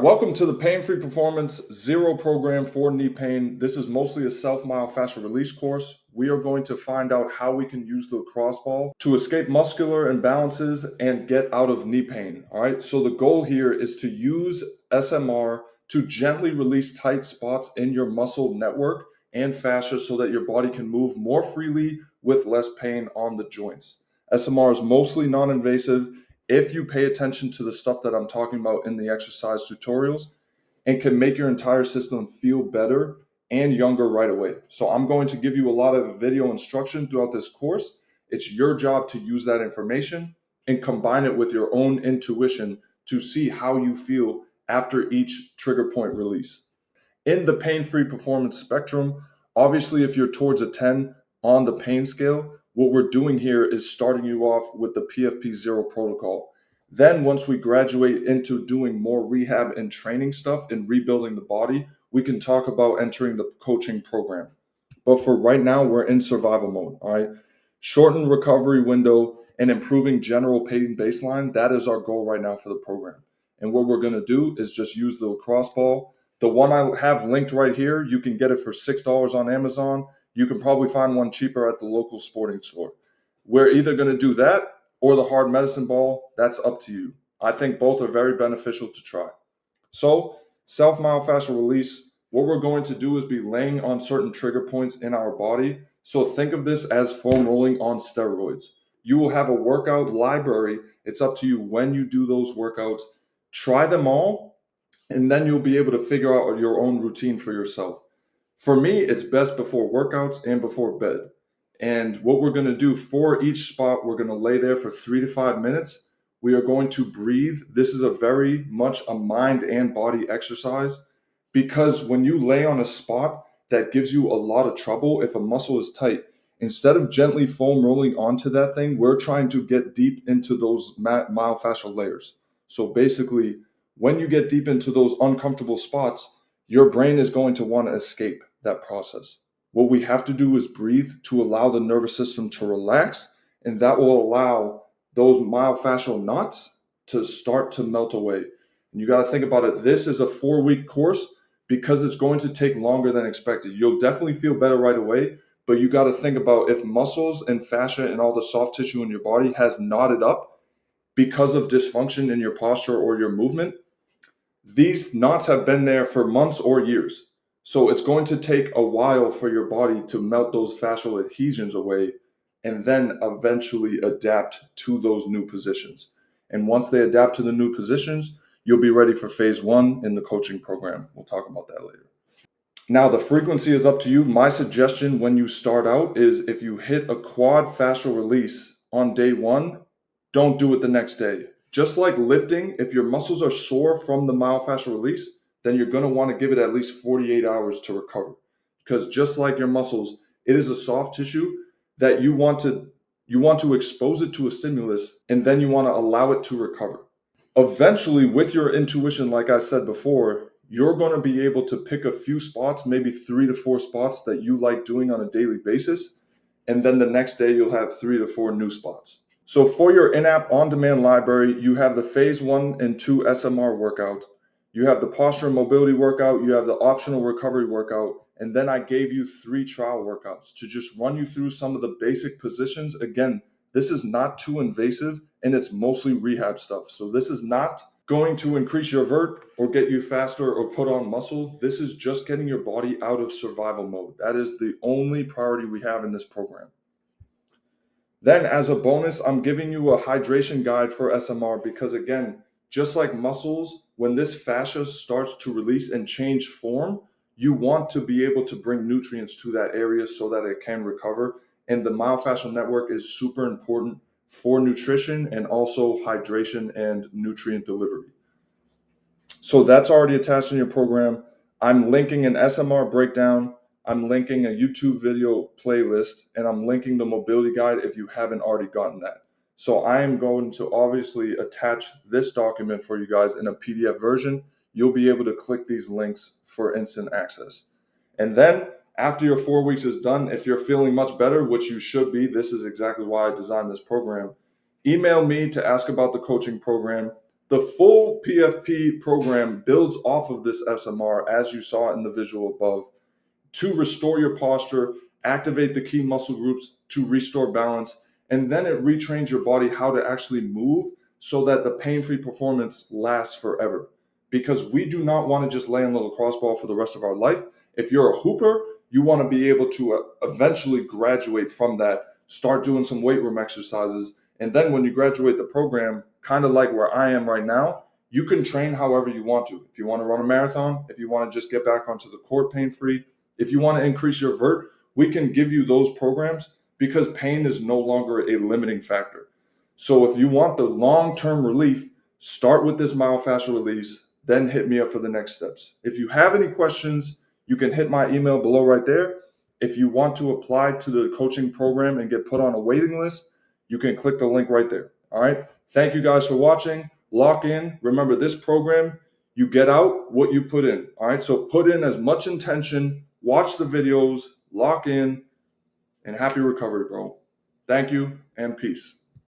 Welcome to the Pain-Free Performance Zero program for knee pain. This is mostly a self-myofascial release course. We are going to find out how we can use the lacrosse ball to escape muscular imbalances and get out of knee pain. All right, so the goal here is to use SMR to gently release tight spots in your muscle network and fascia so that your body can move more freely with less pain on the joints. SMR is mostly non-invasive if you pay attention to the stuff that I'm talking about in the exercise tutorials, and can make your entire system feel better and younger right away. So I'm going to give you a lot of video instruction throughout this course. It's your job to use that information and combine it with your own intuition to see how you feel after each trigger point release. In the pain-free performance spectrum, obviously if you're towards a 10 on the pain scale, what we're doing here is starting you off with the PFP 0 protocol. Then once we graduate into doing more rehab and training stuff and rebuilding the body, we can talk about entering the coaching program. But for right now, we're in survival mode, all right? Shorten recovery window and improving general pain baseline, that is our goal right now for the program. And what we're gonna do is just use the lacrosse ball. The one I have linked right here, you can get it for $6 on Amazon. You can probably find one cheaper at the local sporting store. We're either going to do that or the hard medicine ball. That's up to you. I think both are very beneficial to try. So, self-myofascial release, what we're going to do is be laying on certain trigger points in our body. So think of this as foam rolling on steroids. You will have a workout library. It's up to you when you do those workouts. Try them all, and then you'll be able to figure out your own routine for yourself. For me, it's best before workouts and before bed. And what we're going to do for each spot, we're going to lay there for 3 to 5 minutes. We are going to breathe. This is a very much a mind and body exercise, because when you lay on a spot that gives you a lot of trouble, if a muscle is tight, instead of gently foam rolling onto that thing, we're trying to get deep into those myofascial layers. So basically, when you get deep into those uncomfortable spots, your brain is going to want to escape that process. What we have to do is breathe to allow the nervous system to relax, and that will allow those myofascial knots to start to melt away. And you got to think about it. This is a 4-week course because it's going to take longer than expected. You'll definitely feel better right away, but you got to think about if muscles and fascia and all the soft tissue in your body has knotted up because of dysfunction in your posture or your movement, these knots have been there for months or years. So it's going to take a while for your body to melt those fascial adhesions away and then eventually adapt to those new positions. And once they adapt to the new positions, you'll be ready for phase 1 in the coaching program. We'll talk about that later. Now, the frequency is up to you. My suggestion when you start out is if you hit a quad fascial release on day 1, don't do it the next day. Just like lifting, if your muscles are sore from the myofascial release, then you're going to want to give it at least 48 hours to recover. Because just like your muscles, it is a soft tissue that you want to expose it to a stimulus, and then you want to allow it to recover. Eventually, with your intuition, like I said before, you're going to be able to pick a few spots, maybe 3 to 4 spots that you like doing on a daily basis. And then the next day, you'll have 3 to 4 new spots. So for your in-app on-demand library, you have the phase 1 and 2 SMR workout. You have the posture and mobility workout. You have the optional recovery workout. And then I gave you 3 trial workouts to just run you through some of the basic positions. Again, this is not too invasive, and it's mostly rehab stuff. So this is not going to increase your vert or get you faster or put on muscle. This is just getting your body out of survival mode. That is the only priority we have in this program. Then as a bonus, I'm giving you a hydration guide for SMR because, again, just like muscles, when this fascia starts to release and change form, you want to be able to bring nutrients to that area so that it can recover. And the myofascial network is super important for nutrition and also hydration and nutrient delivery. So that's already attached in your program. I'm linking an SMR breakdown. I'm linking a YouTube video playlist, and I'm linking the mobility guide if you haven't already gotten that. So I am going to obviously attach this document for you guys in a PDF version. You'll be able to click these links for instant access. And then after your 4 weeks is done, if you're feeling much better, which you should be, this is exactly why I designed this program, email me to ask about the coaching program. The full PFP program builds off of this SMR, as you saw in the visual above, to restore your posture, activate the key muscle groups to restore balance, and then it retrains your body how to actually move so that the pain-free performance lasts forever. Because we do not want to just lay on the lacrosse ball for the rest of our life. If you're a hooper, you want to be able to eventually graduate from that, start doing some weight room exercises, and then when you graduate the program, kind of like where I am right now, you can train however you want to. If you want to run a marathon, if you want to just get back onto the court pain-free, if you want to increase your vert, we can give you those programs because pain is no longer a limiting factor. So if you want the long-term relief, start with this myofascial release, then hit me up for the next steps. If you have any questions, you can hit my email below right there. If you want to apply to the coaching program and get put on a waiting list, you can click the link right there. All right. Thank you guys for watching. Lock in. Remember, this program, you get out what you put in. All right. So put in as much intention, watch the videos, lock in, and happy recovery, bro. Thank you and peace.